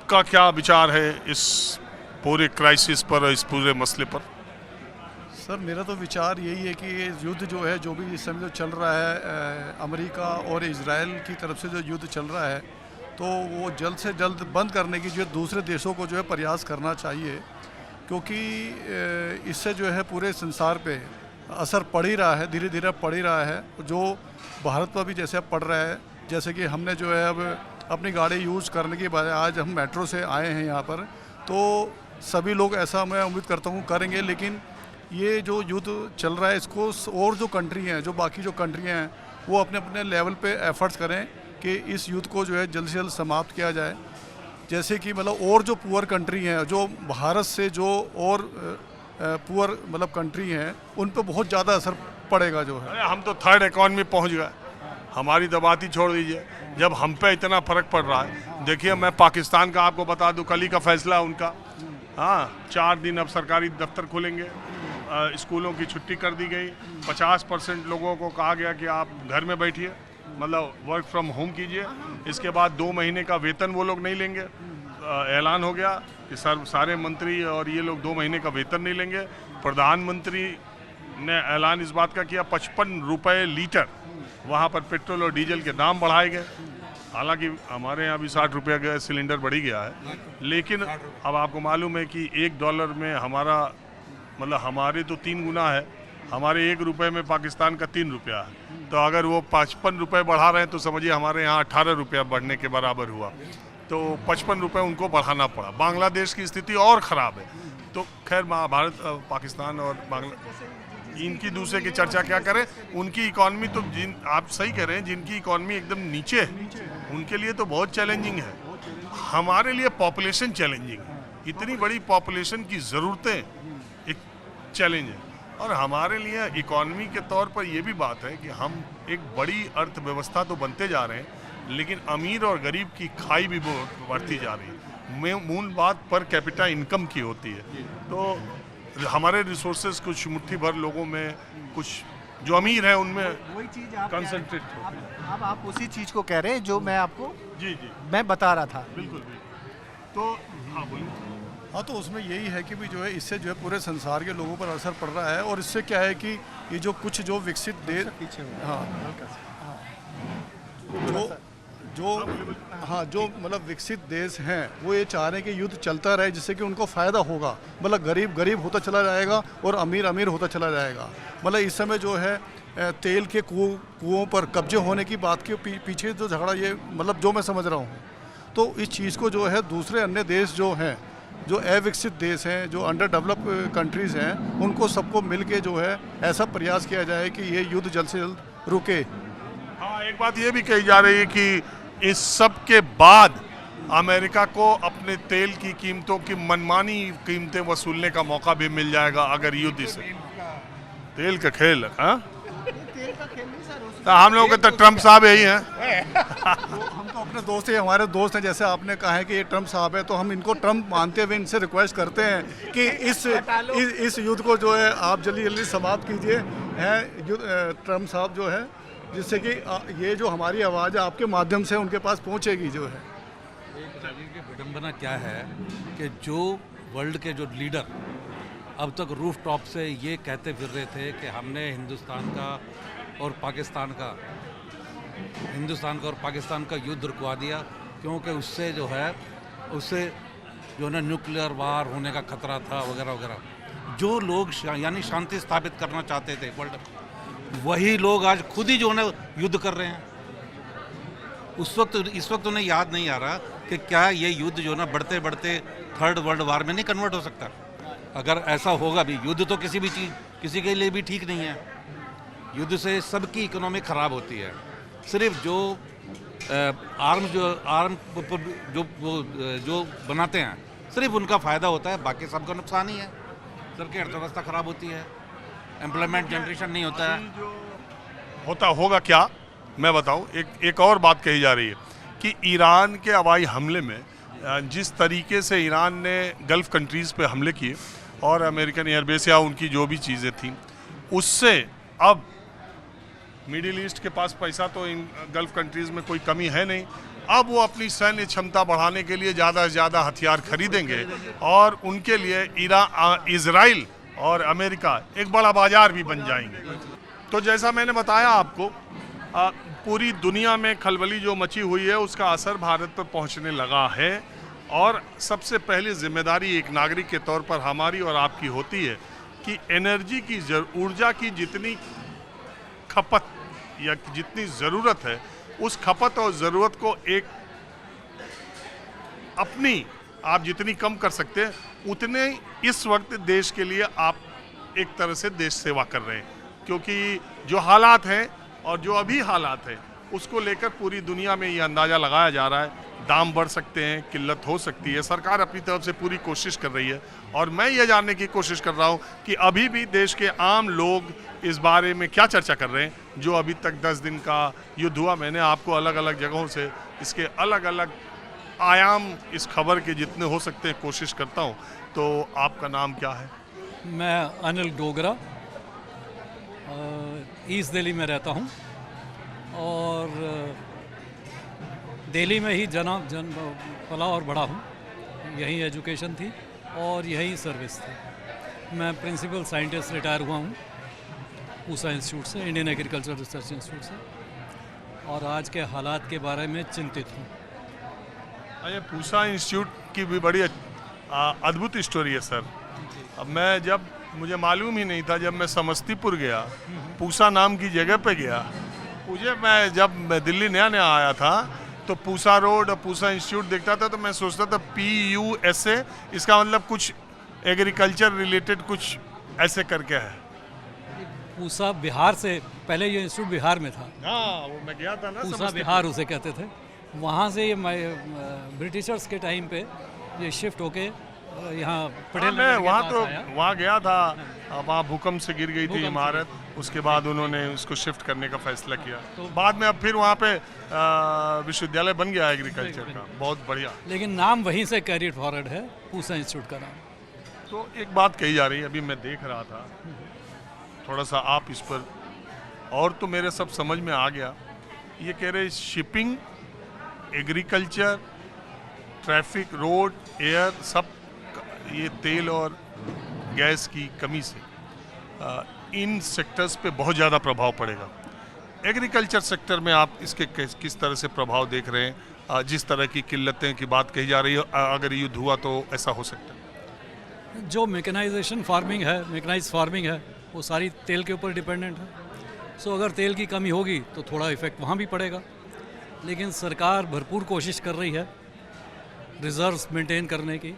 आपका क्या विचार है इस पूरे क्राइसिस पर, इस पूरे मसले पर? सर मेरा तो विचार यही है कि ये युद्ध जो है, जो भी इस समय जो चल रहा है अमेरिका और इजराइल की तरफ से जो युद्ध चल रहा है, तो वो जल्द से जल्द बंद करने की जो दूसरे देशों को जो है प्रयास करना चाहिए, क्योंकि इससे जो है पूरे संसार पे असर पड़ ही रहा है, धीरे धीरे पड़ ही रहा है। जो भारत पर भी जैसे अब पड़ रहा है, जैसे कि हमने जो है अब अपनी गाड़ी यूज़ करने के बाद आज हम मेट्रो से आए हैं यहाँ पर, तो सभी लोग ऐसा मैं उम्मीद करता हूँ करेंगे। लेकिन ये जो युद्ध चल रहा है, इसको और जो कंट्री हैं, जो बाकी जो कंट्रियाँ हैं, वो अपने अपने लेवल पे एफर्ट्स करें कि इस युद्ध को जो है जल्द से जल्द समाप्त किया जाए। जैसे कि मतलब और जो पुअर कंट्री हैं, जो भारत से जो और पुअर मतलब कंट्री हैं, उन पर बहुत ज़्यादा असर पड़ेगा जो है। अरे हम तो थर्ड इकॉनमी पहुंच गए, हमारी तो बात ही छोड़ दीजिए। जब हम पे इतना फर्क पड़ रहा है, देखिए मैं पाकिस्तान का आपको बता दूं, कल ही का फैसला उनका, हाँ 4 दिन अब सरकारी दफ्तर खुलेंगे, स्कूलों की छुट्टी कर दी गई, 50% लोगों को कहा गया कि आप घर में बैठिए, मतलब वर्क फ्रॉम होम कीजिए। इसके बाद 2 महीने का वेतन वो लोग नहीं लेंगे। ऐलान हो गया कि सारे मंत्री और ये लोग 2 महीने का वेतन नहीं लेंगे। प्रधानमंत्री ने ऐलान इस बात का किया 55 रुपये लीटर वहाँ पर पेट्रोल और डीजल के दाम बढ़ाए गए। हालांकि हमारे यहाँ भी 60 रुपये का सिलेंडर बढ़ ही गया है, लेकिन अब आपको मालूम है कि $1 में हमारा मतलब हमारे तो 3 गुना है, हमारे 1 रुपये में पाकिस्तान का 3 रुपया है। तो अगर वो 55 रुपये बढ़ा रहे हैं तो समझिए हमारे यहाँ 18 रुपया बढ़ने के बराबर हुआ। तो 55 रुपये उनको बढ़ाना पड़ा। बांग्लादेश की स्थिति और ख़राब है। तो खैर भारत, पाकिस्तान और बांग्लादेश, इनकी दूसरे की चर्चा क्या करें। उनकी इकॉनमी तो आप सही कह रहे हैं, जिनकी इकॉनमी एकदम नीचे है उनके लिए तो बहुत चैलेंजिंग है। हमारे लिए पॉपुलेशन चैलेंजिंग है, इतनी बड़ी पॉपुलेशन की ज़रूरतें एक चैलेंज है। और हमारे लिए इकॉनमी के तौर पर यह भी बात है कि हम एक बड़ी अर्थव्यवस्था तो बनते जा रहे हैं, लेकिन अमीर और गरीब की खाई भी बढ़ती जा रही है। मूल बात पर कैपिटा इनकम की होती है। तो हमारे रिसोर्सेज कुछ मुट्ठी भर लोगों में, कुछ जो अमीर है उनमें वही चीज आप कंसंट्रेट अब आप उसी चीज को कह रहे हैं जो मैं आपको जी मैं बता रहा था। बिल्कुल बिल्कुल। तो हाँ बोलिए। हाँ, तो उसमें यही है कि भी जो है इससे जो है पूरे संसार के लोगों पर असर पड़ रहा है। और इससे क्या है कि ये जो कुछ जो विकसित देश, हाँ जो मतलब विकसित देश हैं, वो ये चाह रहे हैं कि युद्ध चलता रहे, जिससे कि उनको फ़ायदा होगा। मतलब गरीब गरीब होता चला जाएगा और अमीर अमीर होता चला जाएगा। मतलब इस समय जो है तेल के कुओं पर कब्जे होने की बात के पीछे जो झगड़ा, ये मतलब जो मैं समझ रहा हूँ, तो इस चीज़ को जो है दूसरे अन्य देश जो हैं, जो अविकसित देश हैं, जो अंडर डेवलप कंट्रीज़ हैं, उनको सबको मिल के जो है ऐसा प्रयास किया जाए कि ये युद्ध जल्द से जल्द रुके। हाँ, एक बात ये भी कही जा रही है कि इस सब के बाद अमेरिका को अपने तेल की कीमतों की मनमानी कीमतें वसूलने का मौका भी मिल जाएगा अगर युद्ध से। तेल का खेल, हाँ तो हम लोग के तो ट्रम्प साहब यही हैं। हम तो अपने दोस्त हैं, हमारे दोस्त हैं। जैसे आपने कहा है कि ये ट्रम्प साहब है, तो हम इनको ट्रम्प मानते हुए इनसे रिक्वेस्ट करते हैं कि इस युद्ध को जो है आप जल्दी जल्दी समाप्त कीजिए हैं ट्रम्प साहब जो है, जिससे कि ये जो हमारी आवाज़ आपके माध्यम से उनके पास पहुंचेगी जो है। विडंबना क्या है कि जो वर्ल्ड के जो लीडर अब तक रूफ टॉप से ये कहते फिर रहे थे कि हमने हिंदुस्तान का और पाकिस्तान का युद्ध रुकवा दिया, क्योंकि उससे जो है ना न्यूक्लियर वार होने का खतरा था वगैरह वगैरह। जो लोग यानी शांति स्थापित करना चाहते थे वर्ल्ड, वही लोग आज खुद ही जो है युद्ध कर रहे हैं। इस वक्त उन्हें याद नहीं आ रहा कि क्या ये युद्ध जो ना बढ़ते बढ़ते थर्ड वर्ल्ड वार में नहीं कन्वर्ट हो सकता। अगर ऐसा होगा भी, युद्ध तो किसी के लिए भी ठीक नहीं है। युद्ध से सबकी इकोनॉमी ख़राब होती है। सिर्फ जो जो बनाते हैं सिर्फ उनका फ़ायदा होता है, बाकी सबका नुकसान ही है। सबकी अर्थव्यवस्था ख़राब होती है, एम्प्लॉयमेंट जनरेशन नहीं होता है। होगा क्या मैं बताऊं। एक और बात कही जा रही है कि ईरान के हवाई हमले में जिस तरीके से ईरान ने गल्फ़ कंट्रीज़ पे हमले किए और अमेरिकन एयरबेस या उनकी जो भी चीज़ें थीं, उससे अब मिडिल ईस्ट के पास पैसा तो इन गल्फ़ कंट्रीज़ में कोई कमी है नहीं। अब वो अपनी सैन्य क्षमता बढ़ाने के लिए ज़्यादा से ज़्यादा हथियार खरीदेंगे और उनके लिए इजराइल और अमेरिका एक बड़ा बाजार भी बन जाएंगे। तो जैसा मैंने बताया आपको, पूरी दुनिया में खलबली जो मची हुई है उसका असर भारत पर पहुंचने लगा है और सबसे पहली जिम्मेदारी एक नागरिक के तौर पर हमारी और आपकी होती है कि एनर्जी की ऊर्जा की जितनी खपत या जितनी ज़रूरत है उस खपत और ज़रूरत को एक अपनी आप जितनी कम कर सकते हैं उतने इस वक्त देश के लिए आप एक तरह से देश सेवा कर रहे हैं, क्योंकि जो हालात हैं और जो अभी हालात हैं उसको लेकर पूरी दुनिया में ये अंदाज़ा लगाया जा रहा है दाम बढ़ सकते हैं, किल्लत हो सकती है। सरकार अपनी तरफ से पूरी कोशिश कर रही है और मैं ये जानने की कोशिश कर रहा हूँ कि अभी भी देश के आम लोग इस बारे में क्या चर्चा कर रहे हैं। जो अभी तक 10 दिन का युद्ध हुआ, मैंने आपको अलग अलग जगहों से इसके अलग अलग आयाम इस खबर के जितने हो सकते हैं कोशिश करता हूँ। तो आपका नाम क्या है? मैं अनिल डोगरा, ईस्ट दिल्ली में रहता हूँ और दिल्ली में ही जन पला और बड़ा हूँ। यहीं एजुकेशन थी और यहीं सर्विस थी। मैं प्रिंसिपल साइंटिस्ट रिटायर हुआ हूँ पूसा इंस्टीट्यूट से, इंडियन एग्रीकल्चर रिसर्च इंस्टीट्यूट से, और आज के हालात के बारे में चिंतित हूँ। अरे पूसा इंस्टीट्यूट की भी बड़ी अद्भुत स्टोरी है सर। अब मुझे मालूम ही नहीं था, जब मैं समस्तीपुर गया, पूसा नाम की जगह पे गया, जब मैं दिल्ली नया नया आया था तो पूसा रोड और पूसा इंस्टीट्यूट देखता था तो मैं सोचता था PUSA, इसका मतलब कुछ एग्रीकल्चर रिलेटेड कुछ ऐसे करके है। पूसा बिहार से, पहले ये इंस्टीट्यूट बिहार में था। हाँ, वो मैं गया था ना, पूसा बिहार उसे कहते थे। वहाँ से ये ब्रिटिशर्स के टाइम पे ये शिफ्ट होके यहाँ पटेल मैं नगर के वहाँ पास तो आया। वहाँ गया था, वहाँ भूकंप से गिर गई थी इमारत, उसके बाद उन्होंने उसको शिफ्ट करने का फैसला किया। तो बाद में अब फिर वहाँ पे विश्वविद्यालय बन गया एग्रीकल्चर का, बहुत बढ़िया। लेकिन नाम वहीं से कैरिड फॉरवर्ड है, पूसा इंस्टीट्यूट का नाम। तो एक बात कही जा रही है, अभी मैं देख रहा था, थोड़ा सा आप इस पर, और तो मेरे सब समझ में आ गया। ये कह रहे shipping, agriculture, traffic, road, air, सब ये तेल और गैस की कमी से इन सेक्टर्स पे बहुत ज़्यादा प्रभाव पड़ेगा। एग्रीकल्चर सेक्टर में आप इसके किस तरह से प्रभाव देख रहे हैं? जिस तरह की किल्लतें की बात कही जा रही है, अगर युद्ध हुआ तो ऐसा हो सकता है? जो मैकेनाइजेशन फार्मिंग है, मैकेनाइज फार्मिंग है, वो सारी तेल के ऊपर डिपेंडेंट है। सो अगर तेल की कमी होगी तो थोड़ा इफेक्ट वहाँ भी पड़ेगा। लेकिन सरकार भरपूर कोशिश कर रही है रिजर्व्स मेंटेन करने की,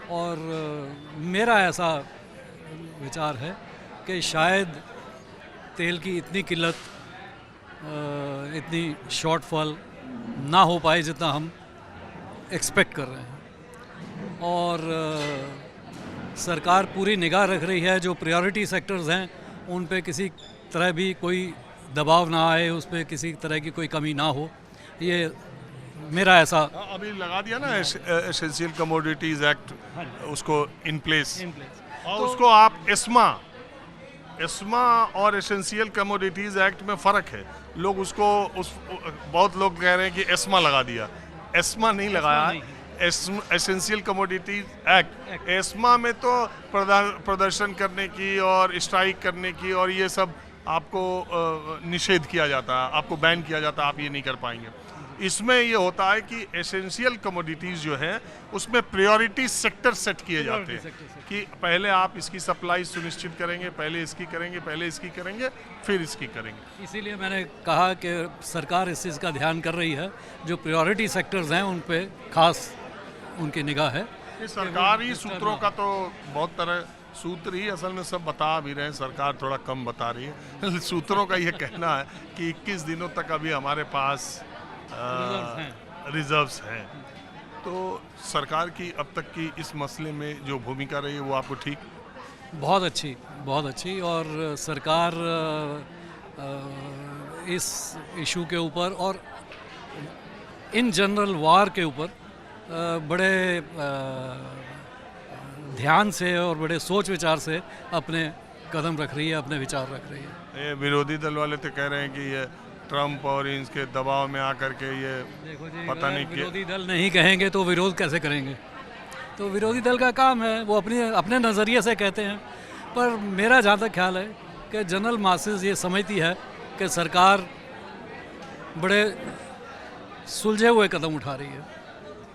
और मेरा ऐसा विचार है कि शायद तेल की इतनी किल्लत, इतनी शॉर्टफॉल ना हो पाए जितना हम एक्सपेक्ट कर रहे हैं। और सरकार पूरी निगाह रख रही है, जो प्रायोरिटी सेक्टर्स हैं उन पे किसी तरह भी कोई दबाव ना आए, उस पर किसी तरह की कोई कमी ना हो। ये मेरा ऐसा अभी लगा दिया ना एसेंशियल कमोडिटीज एक्ट, उसको इन प्लेस, और उसको आप एस्मा और एसेंशियल कमोडिटीज एक्ट में फ़र्क है। लोग उसको बहुत लोग कह रहे हैं कि एस्मा लगा दिया, एस्मा नहीं लगाया, एसेंशियल कमोडिटीज एक्ट। एस्मा में तो प्रदर्शन करने की और स्ट्राइक करने की और ये सब आपको निषेध किया जाता है, आपको बैन किया जाता है, आप ये नहीं कर पाएंगे। इसमें ये होता है कि एसेंशियल कमोडिटीज़ जो हैं उसमें प्रायोरिटी सेक्टर सेट किए जाते हैं कि पहले आप इसकी सप्लाई सुनिश्चित करेंगे, पहले इसकी करेंगे, पहले इसकी करेंगे, फिर इसकी करेंगे। इसीलिए मैंने कहा कि सरकार इस चीज़ का ध्यान कर रही है, जो प्रायोरिटी सेक्टर्स हैं उन पे खास उनकी निगाह है। सरकारी सूत्रों का तो बहुत तरह सूत्र ही असल में सब बता भी रहे हैं, सरकार थोड़ा कम बता रही है। सूत्रों का ये कहना है कि 21 दिनों तक अभी हमारे पास रिजर्व्स हैं। तो सरकार की अब तक की इस मसले में जो भूमिका रही है वो आपको ठीक? बहुत अच्छी, बहुत अच्छी। और सरकार इस इशू के ऊपर और इन जनरल वार के ऊपर बड़े ध्यान से और बड़े सोच विचार से अपने कदम रख रही है, अपने विचार रख रही है। ये विरोधी दल वाले तो कह रहे हैं कि ये ट्रम्प और इनके दबाव में आकर के ये देखो जी, पता अगर नहीं क्या विरोधी दल नहीं कहेंगे तो विरोध कैसे करेंगे? तो विरोधी दल का काम है, वो अपने नज़रिए से कहते हैं। पर मेरा जहाँ तक ख्याल है कि जनरल मासेस ये समझती है कि सरकार बड़े सुलझे हुए कदम उठा रही है।